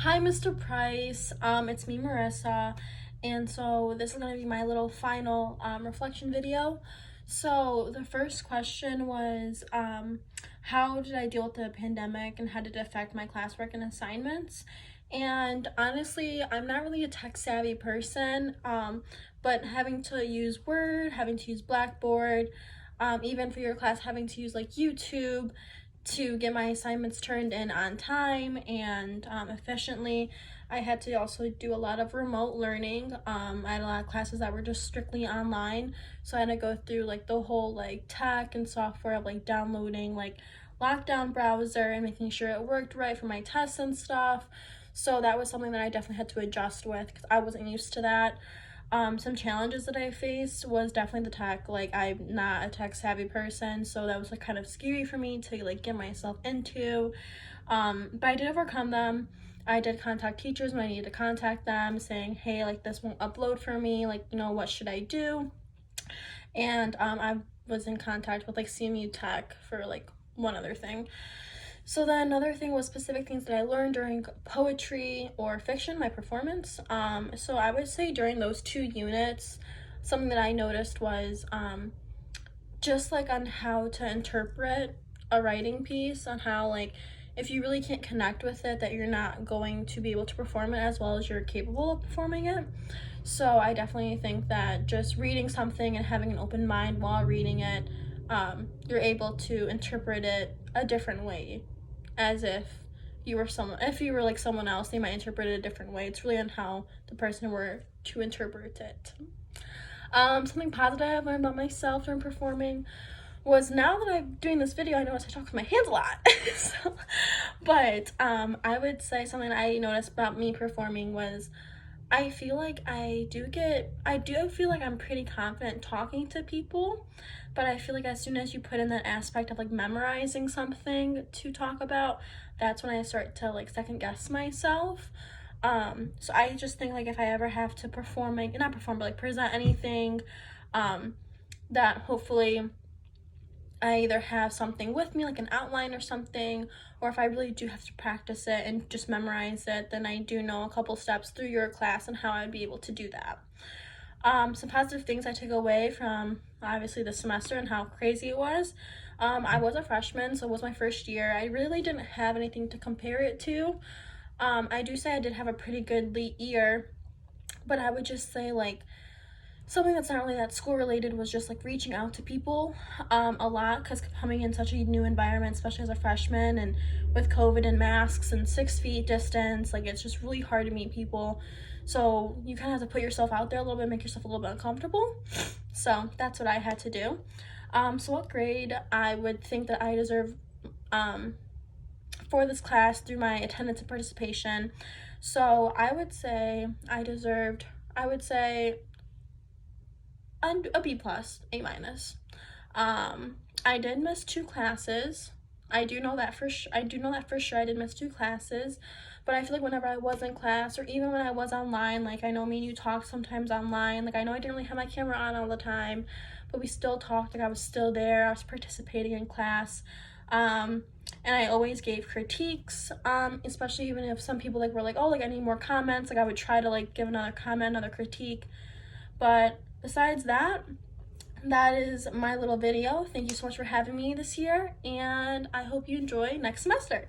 Hi, Mr. Price. It's me, Marissa, and so this is gonna be my little final reflection video. So the first question was, how did I deal with the pandemic and how did it affect my classwork and assignments? And honestly, I'm not really a tech savvy person, but having to use Word, having to use Blackboard, even for your class, having to use like YouTube to get my assignments turned in on time and efficiently. I had to also do a lot of remote learning. I had a lot of classes that were just strictly online, so I had to go through like the whole like tech and software of like downloading like lockdown browser and making sure it worked right for my tests and stuff. So that was something that I definitely had to adjust with because I wasn't used to that. Some challenges that I faced was definitely the tech. Like, I'm not a tech savvy person, so that was like kind of scary for me to like get myself into. But I did overcome them. I did contact teachers when I needed to contact them, saying, hey, like this won't upload for me, like, what should I do? And I was in contact with like CMU Tech for like one other thing. So then another thing was specific things that I learned during poetry or fiction, my performance. So I would say during those 2 units, something that I noticed was just like on how to interpret a writing piece, on how like if you really can't connect with it, that you're not going to be able to perform it as well as you're capable of performing it. So I definitely think that just reading something and having an open mind while reading it, you're able to interpret it a different way, as if you were like someone else, they might interpret it a different way. It's really on how the person were to interpret it. Something positive I learned about myself during performing was, now that I'm doing this video, I notice I talk with my hands a lot. But I would say something I noticed about me performing was I feel like I do feel like I'm pretty confident talking to people, but I feel like as soon as you put in that aspect of like memorizing something to talk about, that's when I start to like second guess myself. So I just think like if I ever have to perform, like not perform, but like present anything, that hopefully I either have something with me, like an outline or something, or if I really do have to practice it and just memorize it, then I do know a couple steps through your class and how I'd be able to do that. Some positive things I took away from obviously the semester and how crazy it was. I was a freshman, so it was my first year. I really didn't have anything to compare it to. I do say I did have a pretty good year, but I would just say like something that's not really that school related was just like reaching out to people a lot, because coming in such a new environment, especially as a freshman, and with COVID and masks and 6 feet distance, like it's just really hard to meet people. So you kind of have to put yourself out there a little bit, make yourself a little bit uncomfortable. So that's what I had to do. So what grade I would think that I deserve for this class through my attendance and participation. So I would say a B plus, A minus. I did miss 2 classes. I do know that for sure. I did miss 2 classes, but I feel like whenever I was in class or even when I was online, like I know me and you talk sometimes online. Like I know I didn't really have my camera on all the time, but we still talked. Like I was still there. I was participating in class. And I always gave critiques, especially even if some people like were like, oh, like I need more comments. Like I would try to like give another comment, another critique. But besides that, that is my little video. Thank you so much for having me this year, and I hope you enjoy next semester.